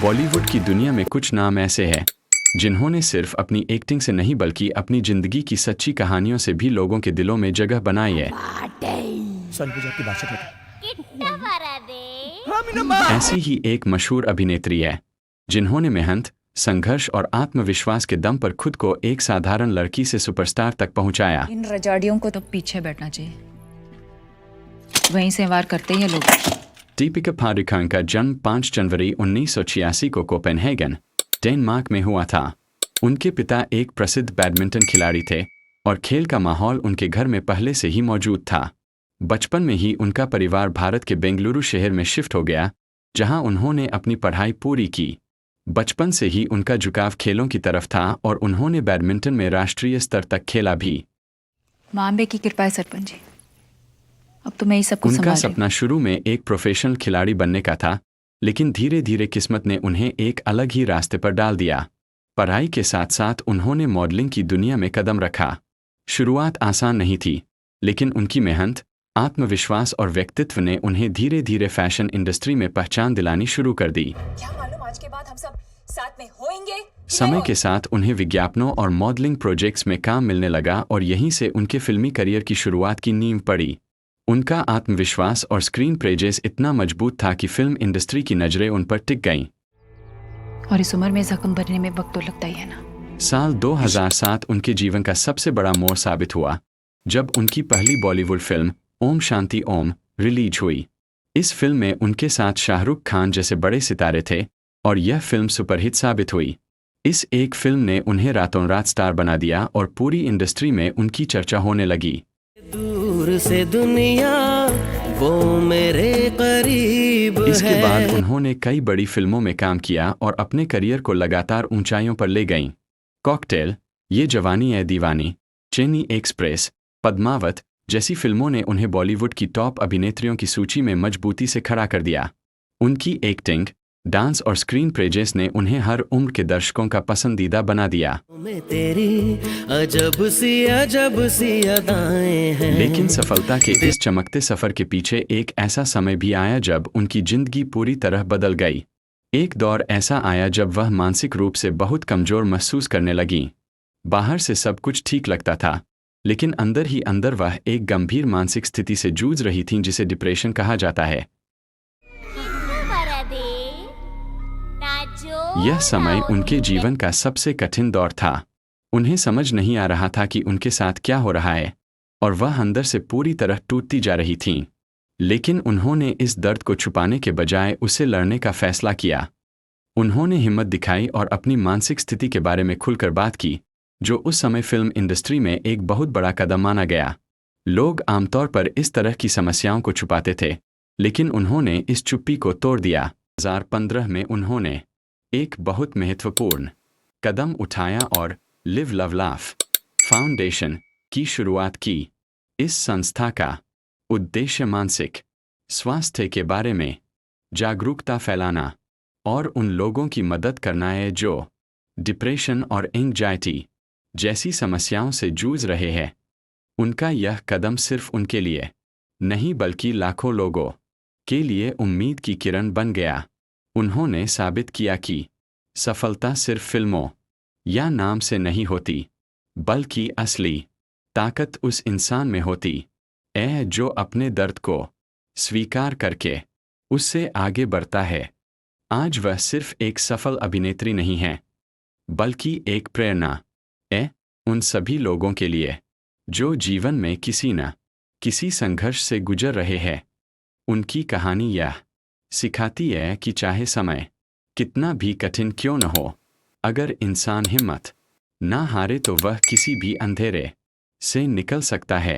बॉलीवुड की दुनिया में कुछ नाम ऐसे हैं जिन्होंने सिर्फ अपनी एक्टिंग से नहीं बल्कि अपनी जिंदगी की सच्ची कहानियों से भी लोगों के दिलों में जगह बनाई है। ऐसी ही एक मशहूर अभिनेत्री है जिन्होंने मेहनत, संघर्ष और आत्मविश्वास के दम पर खुद को एक साधारण लड़की से सुपरस्टार तक पहुंचाया। इन रजाड़ियों को तो पीछे बैठना चाहिए, वहीं से वार करते हैं लोग। दीपिका पादुकोण का जन्म 5 जनवरी 1986 को कोपेनहेगन, डेनमार्क में हुआ था। उनके पिता एक प्रसिद्ध बैडमिंटन खिलाड़ी थे और खेल का माहौल उनके घर में पहले से ही मौजूद था। बचपन में ही उनका परिवार भारत के बेंगलुरु शहर में शिफ्ट हो गया, जहां उन्होंने अपनी पढ़ाई पूरी की। बचपन से ही उनका झुकाव खेलों की तरफ था और उन्होंने बैडमिंटन में राष्ट्रीय स्तर तक खेला भी। माँ अम्बे की कृपा है सरपंच जी, अब तो मैं ही सब कुछ उनका संभाल रही हूँ। सपना शुरू में एक प्रोफेशनल खिलाड़ी बनने का था, लेकिन धीरे धीरे किस्मत ने उन्हें एक अलग ही रास्ते पर डाल दिया। पढ़ाई के साथ साथ उन्होंने मॉडलिंग की दुनिया में कदम रखा। शुरुआत आसान नहीं थी, लेकिन उनकी मेहनत, आत्मविश्वास और व्यक्तित्व ने उन्हें धीरे धीरे फैशन इंडस्ट्री में पहचान दिलानी शुरू कर दी। क्या मालूम आज के बाद हम सब साथ में होएंगे? समय के साथ उन्हें विज्ञापनों और मॉडलिंग प्रोजेक्ट्स में काम मिलने लगा और यहीं से उनके फिल्मी करियर की शुरुआत की नींव पड़ी। उनका आत्मविश्वास और स्क्रीन प्रेजेस इतना मजबूत था कि फिल्म इंडस्ट्री की नज़रें उन पर टिक गईं। और इस उम्र में जख्म भरने में वक्त तो लगता ही है ना। साल 2007 उनके जीवन का सबसे बड़ा मोड़ साबित हुआ जब उनकी पहली बॉलीवुड फिल्म ओम शांति ओम रिलीज हुई। इस फिल्म में उनके साथ शाहरुख खान जैसे बड़े सितारे थे और यह फिल्म सुपरहिट साबित हुई। इस एक फिल्म ने उन्हें रातों रात स्टार बना दिया और पूरी इंडस्ट्री में उनकी चर्चा होने लगी। दूर से दुनिया वो मेरे करीब इसके है। बाद उन्होंने कई बड़ी फिल्मों में काम किया और अपने करियर को लगातार ऊंचाइयों पर ले गईं। कॉकटेल, ये जवानी है दीवानी, चेन्नई एक्सप्रेस, पद्मावत जैसी फिल्मों ने उन्हें बॉलीवुड की टॉप अभिनेत्रियों की सूची में मजबूती से खड़ा कर दिया। उनकी एक्टिंग, डांस और स्क्रीन प्रेजेस ने उन्हें हर उम्र के दर्शकों का पसंदीदा बना दिया। में तेरी अजब सी अदाएं हैं। लेकिन सफलता के इस चमकते सफर के पीछे एक ऐसा समय भी आया जब उनकी जिंदगी पूरी तरह बदल गई। एक दौर ऐसा आया जब वह मानसिक रूप से बहुत कमजोर महसूस करने लगीं। बाहर से सब कुछ ठीक लगता था, लेकिन अंदर ही अंदर वह एक गंभीर मानसिक स्थिति से जूझ रही थीं जिसे डिप्रेशन कहा जाता है। यह समय उनके जीवन का सबसे कठिन दौर था। उन्हें समझ नहीं आ रहा था कि उनके साथ क्या हो रहा है और वह अंदर से पूरी तरह टूटती जा रही थीं। लेकिन उन्होंने इस दर्द को छुपाने के बजाय उसे लड़ने का फैसला किया। उन्होंने हिम्मत दिखाई और अपनी मानसिक स्थिति के बारे में खुलकर बात की, जो उस समय फिल्म इंडस्ट्री में एक बहुत बड़ा कदम माना गया। लोग आमतौर पर इस तरह की समस्याओं को छुपाते थे, लेकिन उन्होंने इस चुप्पी को तोड़ दिया। 2015 में उन्होंने एक बहुत महत्वपूर्ण कदम उठाया और लिव लव लाफ फाउंडेशन की शुरुआत की। इस संस्था का उद्देश्य मानसिक स्वास्थ्य के बारे में जागरूकता फैलाना और उन लोगों की मदद करना है जो डिप्रेशन और एंग्जाइटी जैसी समस्याओं से जूझ रहे हैं। उनका यह कदम सिर्फ उनके लिए नहीं बल्कि लाखों लोगों के लिए उम्मीद की किरण बन गया। उन्होंने साबित किया कि सफलता सिर्फ फिल्मों या नाम से नहीं होती, बल्कि असली ताकत उस इंसान में होती है जो अपने दर्द को स्वीकार करके उससे आगे बढ़ता है। आज वह सिर्फ एक सफल अभिनेत्री नहीं है, बल्कि एक प्रेरणा है उन सभी लोगों के लिए जो जीवन में किसी न किसी संघर्ष से गुजर रहे हैं। उनकी कहानी यह सिखाती है कि चाहे समय कितना भी कठिन क्यों न हो, अगर इंसान हिम्मत ना हारे तो वह किसी भी अंधेरे से निकल सकता है।